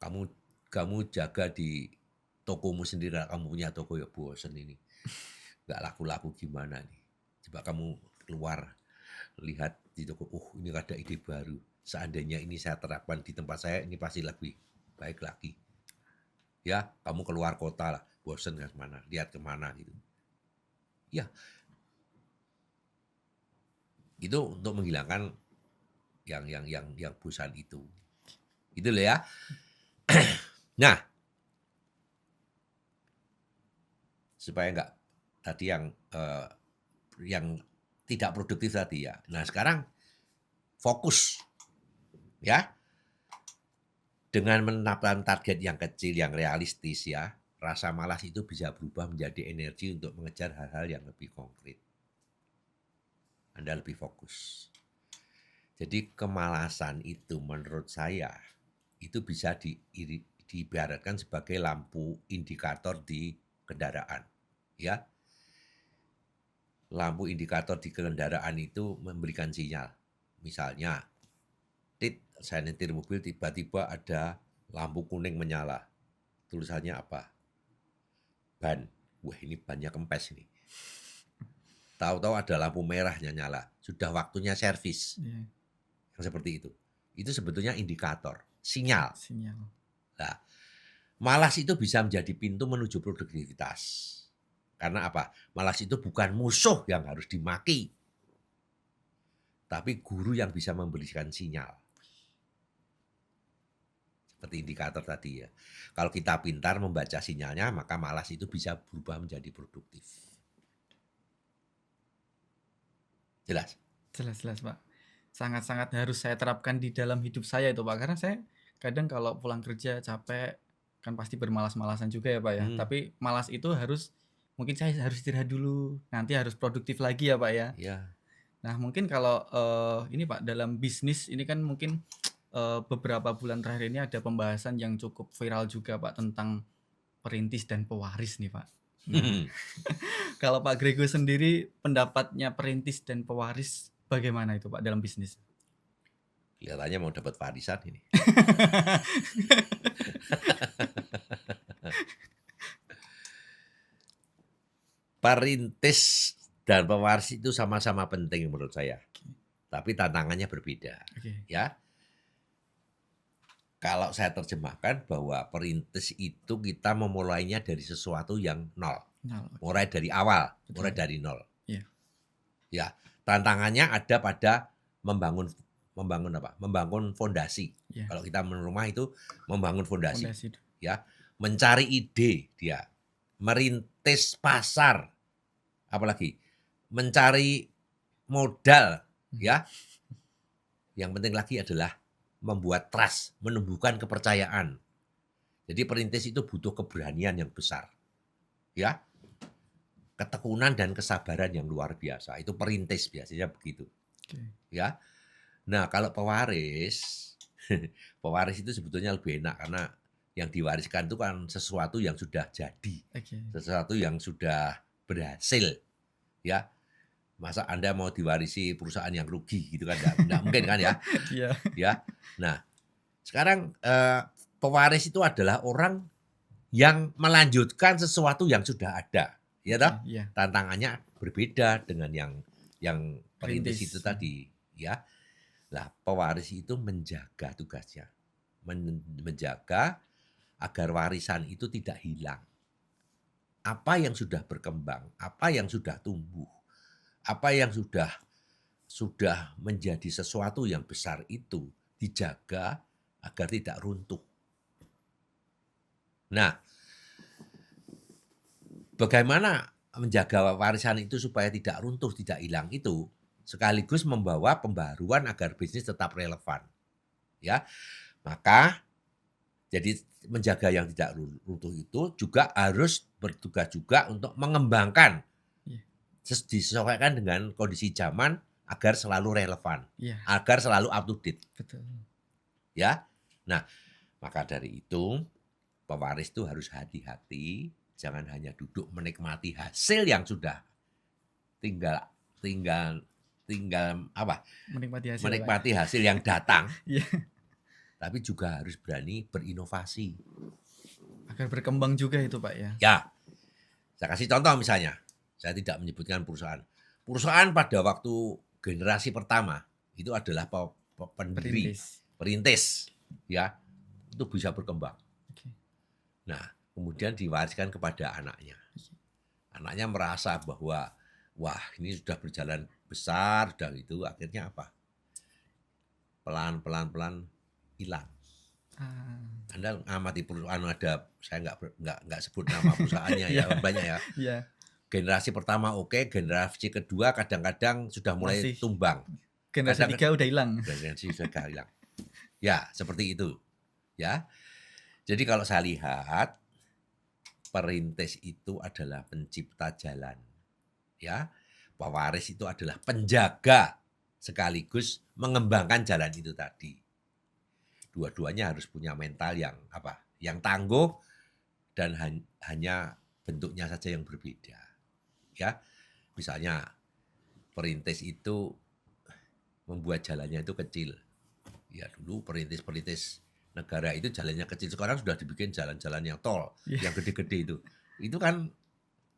Kamu jaga di tokomu sendiri, kamu punya toko ya bosen ini. Nggak laku-laku gimana nih. Coba kamu keluar, lihat di toko, ini ada ide baru. Seandainya ini saya terapkan di tempat saya, ini pasti lebih baik lagi. Ya, kamu keluar kota lah, bosen ke mana, lihat kemana gitu. Ya, itu untuk menghilangkan yang bosan itu. Gitu loh ya. Nah, supaya enggak tadi yang tidak produktif tadi ya. Nah, sekarang fokus ya. Dengan menetapkan target yang kecil, yang realistis ya, rasa malas itu bisa berubah menjadi energi untuk mengejar hal-hal yang lebih konkret. Anda lebih fokus. Jadi kemalasan itu menurut saya itu bisa diibaratkan sebagai lampu indikator di kendaraan. Ya, lampu indikator di kendaraan itu memberikan sinyal. Misalnya, saya nyetir mobil tiba-tiba ada lampu kuning menyala. Tulisannya apa? Ban. Wah, ini bannya kempes ini. Tahu-tahu ada lampu merahnya nyala. Sudah waktunya servis. Iya. Yang seperti itu. Itu sebetulnya indikator, sinyal. Sinyal. Nah, malas itu bisa menjadi pintu menuju produktivitas. Karena apa? Malas itu bukan musuh yang harus dimaki. Tapi guru yang bisa memberikan sinyal. Seperti indikator tadi ya. Kalau kita pintar membaca sinyalnya, maka malas itu bisa berubah menjadi produktif. Jelas? Jelas, Pak. Sangat-sangat harus saya terapkan di dalam hidup saya itu, Pak. Karena saya kadang kalau pulang kerja capek, kan pasti bermalas-malasan juga ya, Pak, ya. Tapi malas itu mungkin saya harus istirahat dulu, nanti harus produktif lagi ya, Pak, ya. Iya. Nah, mungkin kalau ini Pak, dalam bisnis ini kan mungkin beberapa bulan terakhir ini ada pembahasan yang cukup viral juga Pak tentang perintis dan pewaris nih Pak. Nah, kalau Pak Grego sendiri pendapatnya perintis dan pewaris bagaimana itu Pak dalam bisnis? Kelihatannya mau dapat warisan ini. Perintis dan pewaris itu sama-sama penting menurut saya. Tapi tantangannya berbeda. Oke. Ya. Kalau saya terjemahkan bahwa perintis itu kita memulainya dari sesuatu yang nol. Mulai dari awal, Betul. mulai dari nol. Iya. Ya, tantangannya ada pada membangun apa? Membangun fondasi. Iya. Kalau kita rumah itu membangun fondasi. Fondasi. Ya, mencari ide dia, merintis pasar, apalagi mencari modal, ya. Yang penting lagi adalah membuat trust, menumbuhkan kepercayaan. Jadi perintis itu butuh keberanian yang besar. ya, ketekunan dan kesabaran yang luar biasa. Itu perintis biasanya begitu, Oke. ya. Nah, kalau pewaris, pewaris itu sebetulnya lebih enak karena yang diwariskan itu kan sesuatu yang sudah jadi, Oke. sesuatu yang sudah berhasil, ya. Masa Anda mau diwarisi perusahaan yang rugi gitu kan, nggak mungkin kan ya, Iya. ya. Nah, sekarang, pewaris itu adalah orang yang melanjutkan sesuatu yang sudah ada, ya Oke, toh? iya. Tantangannya berbeda dengan yang perintis itu Perintis. tadi, ya. Lah, pewaris itu menjaga tugasnya, menjaga agar warisan itu tidak hilang. Apa yang sudah berkembang, apa yang sudah tumbuh, apa yang sudah menjadi sesuatu yang besar itu dijaga agar tidak runtuh. Nah, bagaimana menjaga warisan itu supaya tidak runtuh, tidak hilang itu, sekaligus membawa pembaruan agar bisnis tetap relevan, ya. Maka jadi menjaga yang tidak runtuh itu juga harus bertugas juga untuk mengembangkan, Iya. disesuaikan dengan kondisi zaman agar selalu relevan, Iya, agar selalu up to date, betul. ya. Nah, maka dari itu pewaris itu harus hati-hati, jangan hanya duduk menikmati hasil yang sudah tinggal tinggal tinggal apa, Menikmati hasil, Pak. menikmati hasil yang datang, Iya, tapi juga harus berani berinovasi. agar berkembang juga itu, Pak, ya. Ya, saya kasih contoh misalnya, saya tidak menyebutkan perusahaan. Perusahaan pada waktu generasi pertama itu adalah pendiri, Perintis. perintis, ya, itu bisa berkembang. Oke. Nah, kemudian diwariskan kepada anaknya. Anaknya merasa bahwa, wah ini sudah berjalan besar, sudah itu akhirnya apa? Pelan-pelan hilang. Ah, Anda amati perusahaan ada, saya nggak sebut nama perusahaannya ya, iya, banyak ya. iya, Generasi pertama oke, generasi kedua kadang-kadang sudah mulai masih tumbang. generasi Kadang 3 udah hilang. generasi sudah hilang. Ya, seperti itu. Ya. Jadi kalau saya lihat perintis itu adalah pencipta jalan. Ya. Pewaris itu adalah penjaga sekaligus mengembangkan jalan itu tadi. Dua-duanya harus punya mental yang apa? Yang tangguh dan hanya bentuknya saja yang berbeda. Ya. Misalnya perintis itu membuat jalannya itu kecil. Ya dulu perintis-perintis negara itu jalannya kecil, sekarang sudah dibikin jalan-jalan yang tol, Iya. yang gede-gede itu. Itu kan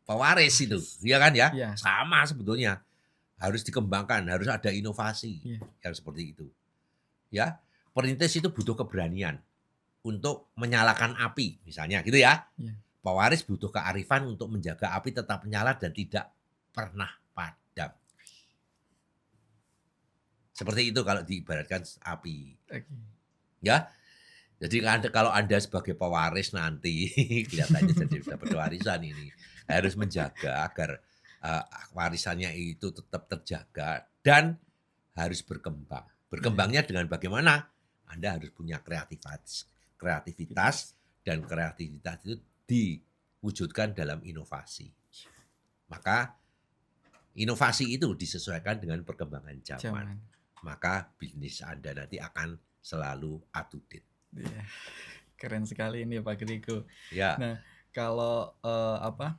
pewaris itu, ya kan ya? Iya, Sama sebetulnya. Harus dikembangkan, harus ada inovasi iya. yang seperti itu. Ya, perintis itu butuh keberanian untuk menyalakan api, misalnya gitu ya. Iya. Pewaris butuh kearifan untuk menjaga api tetap menyala dan tidak pernah padam. Seperti itu kalau diibaratkan api. Oke. Ya, jadi kalau Anda sebagai pewaris nanti kelihatannya jadi dapat warisan ini, harus menjaga agar warisannya itu tetap terjaga dan harus berkembang. Berkembangnya dengan bagaimana? Anda harus punya kreativitas dan kreativitas itu diwujudkan dalam inovasi. Maka inovasi itu disesuaikan dengan perkembangan zaman. Zaman. Maka bisnis Anda nanti akan selalu up to date. Iya. Keren sekali ini Pak Grego. Ya, Nah, kalau apa?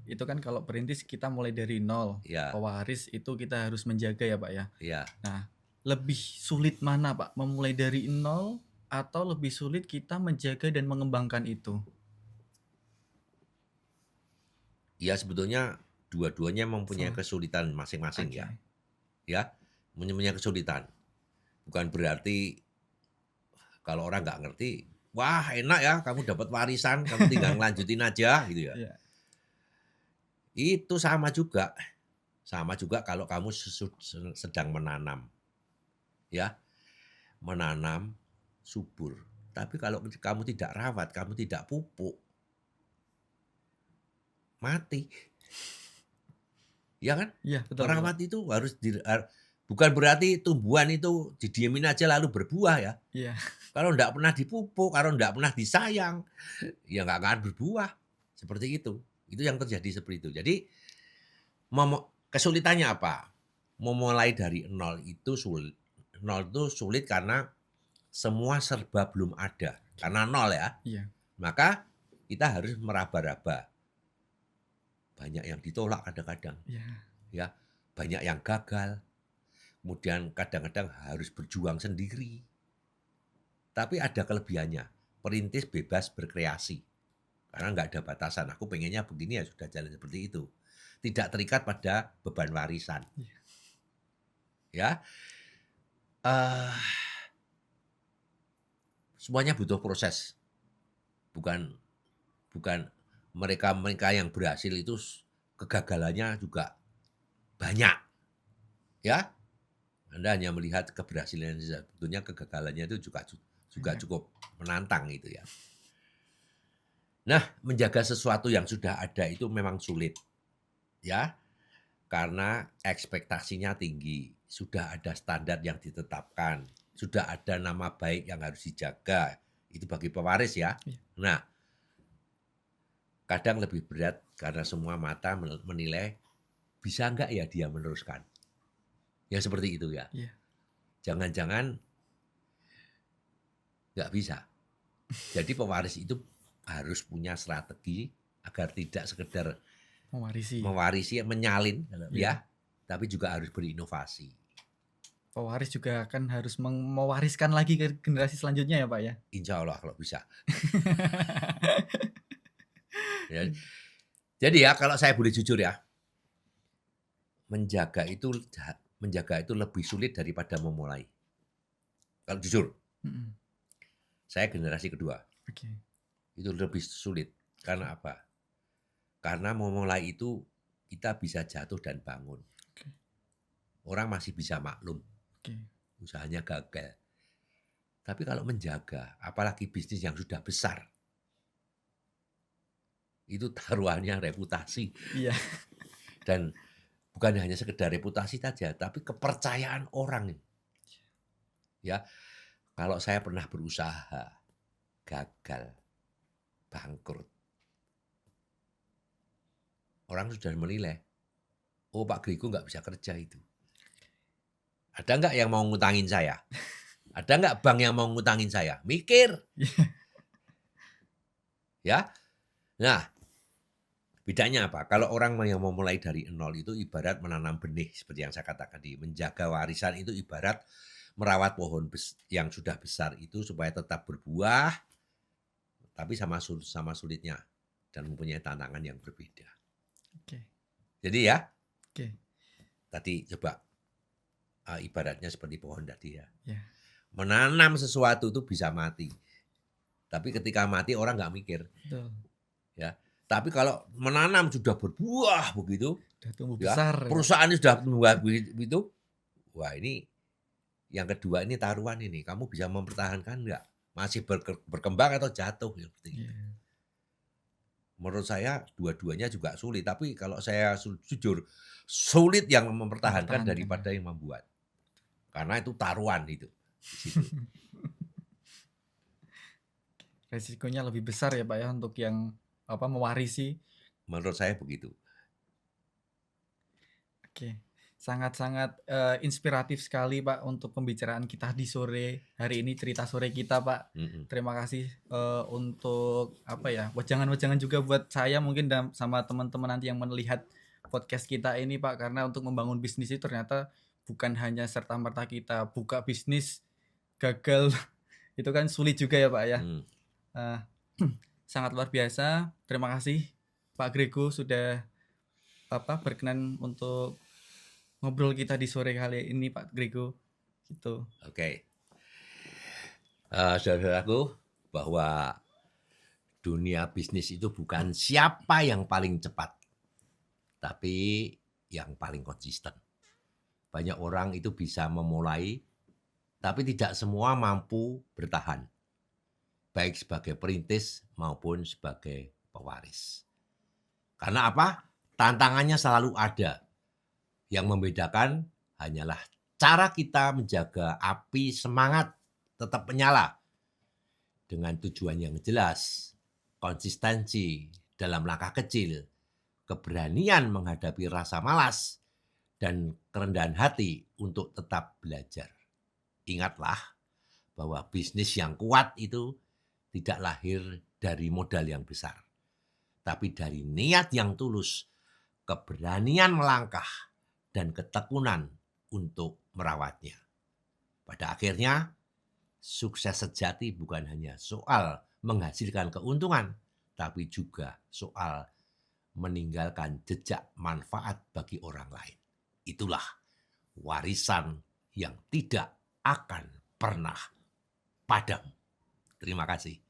Itu kan kalau perintis kita mulai dari nol. ya, Pewaris itu kita harus menjaga ya, Pak ya. ya. Nah, lebih sulit mana, Pak? Memulai dari nol atau lebih sulit kita menjaga dan mengembangkan itu? Ya sebetulnya dua-duanya mempunyai So, kesulitan masing-masing oke. ya. Ya, mempunyai kesulitan. Bukan berarti kalau orang nggak ngerti, wah enak ya kamu dapat warisan, kamu tinggal ngelanjutin aja gitu ya. Iya. Itu sama juga. Sama juga kalau kamu sedang menanam. Ya, menanam subur. Tapi kalau kamu tidak rawat, kamu tidak pupuk, mati. Ya kan? Iya, betul, Pak. Merawat itu harus bukan berarti tumbuhan itu didiemin aja lalu berbuah ya. Iya. Kalau enggak pernah dipupuk, kalau enggak pernah disayang, ya enggak akan berbuah. Seperti itu. Itu yang terjadi seperti itu. Jadi kesulitannya apa? Memulai dari nol itu sulit. Nol itu sulit karena semua serba belum ada. Karena nol ya. Iya. Maka kita harus meraba-raba. Banyak yang ditolak kadang-kadang. Iya. Ya, banyak yang gagal. Kemudian kadang-kadang harus berjuang sendiri. Tapi ada kelebihannya. Perintis bebas berkreasi. Karena nggak ada batasan. Aku pengennya begini ya sudah jalan seperti itu. Tidak terikat pada beban warisan. Ya, semuanya butuh proses. Bukan mereka yang berhasil itu kegagalannya juga banyak. Ya, Anda hanya melihat keberhasilan, sebetulnya kegagalannya itu juga cukup menantang itu ya. Nah, menjaga sesuatu yang sudah ada itu memang sulit. Ya, karena ekspektasinya tinggi, sudah ada standar yang ditetapkan, sudah ada nama baik yang harus dijaga. Itu bagi pewaris ya. Nah, kadang lebih berat karena semua mata menilai bisa nggak ya dia meneruskan. Ya seperti itu ya. Jangan-jangan nggak bisa. Jadi pewaris itu harus punya strategi agar tidak sekedar mewarisi, menyalin ya, tapi juga harus berinovasi. Pewaris juga kan harus mewariskan lagi ke generasi selanjutnya ya Pak ya? Insya Allah kalau bisa. Ya. Jadi ya kalau saya boleh jujur ya, menjaga itu lebih sulit daripada memulai. Kalau jujur, saya generasi kedua. Itu lebih sulit. Karena apa? Karena memulai itu kita bisa jatuh dan bangun. Orang masih bisa maklum. Usahanya gagal. Tapi kalau menjaga, apalagi bisnis yang sudah besar, itu taruhannya reputasi. Iya. Dan bukan hanya sekedar reputasi saja, tapi kepercayaan orang. Ya, kalau saya pernah berusaha, gagal, bangkrut, orang sudah menilai, oh Pak Grego nggak bisa kerja itu. Ada nggak yang mau ngutangin saya? Ada nggak bank yang mau ngutangin saya? Mikir. Ya, nah bedanya apa? Kalau orang yang mau mulai dari nol itu ibarat menanam benih, seperti yang saya katakan tadi. Menjaga warisan itu ibarat merawat pohon yang sudah besar itu supaya tetap berbuah, tapi sama sulitnya dan mempunyai tantangan yang berbeda. Jadi ya, tadi coba ibaratnya seperti pohon tadi ya. Menanam sesuatu itu bisa mati, tapi ketika mati orang nggak mikir. Ya. Tapi kalau menanam sudah berbuah begitu, ya, besar, perusahaan sudah membuat begitu, wah ini yang kedua ini taruhan ini, kamu bisa mempertahankan nggak? Masih berkembang atau jatuh? Seperti itu. Menurut saya dua-duanya juga sulit, tapi kalau saya jujur, sulit yang mempertahankan daripada yang membuat. Karena itu taruhan itu. Di situ. Resikonya lebih besar ya Pak ya untuk yang mewarisi. Menurut saya begitu. Sangat-sangat inspiratif sekali Pak untuk pembicaraan kita di sore hari ini, cerita sore kita Pak. Terima kasih untuk wejangan-wejangan juga buat saya mungkin dan sama teman-teman nanti yang melihat podcast kita ini Pak, karena untuk membangun bisnis itu ternyata bukan hanya serta-merta kita buka bisnis gagal itu kan sulit juga ya Pak ya. Sangat luar biasa. Terima kasih Pak Grego sudah berkenan untuk ngobrol kita di sore kali ini Pak Grego gitu. Oke. Saudaraku, bahwa dunia bisnis itu bukan siapa yang paling cepat, tapi yang paling konsisten. Banyak orang itu bisa memulai, tapi tidak semua mampu bertahan. Baik sebagai perintis maupun sebagai pewaris. Karena apa? Tantangannya selalu ada. Yang membedakan hanyalah cara kita menjaga api semangat tetap menyala dengan tujuan yang jelas, konsistensi dalam langkah kecil, keberanian menghadapi rasa malas, dan kerendahan hati untuk tetap belajar. Ingatlah bahwa bisnis yang kuat itu tidak lahir dari modal yang besar, tapi dari niat yang tulus, keberanian melangkah, dan ketekunan untuk merawatnya. Pada akhirnya, sukses sejati bukan hanya soal menghasilkan keuntungan, tapi juga soal meninggalkan jejak manfaat bagi orang lain. Itulah warisan yang tidak akan pernah padam. Terima kasih.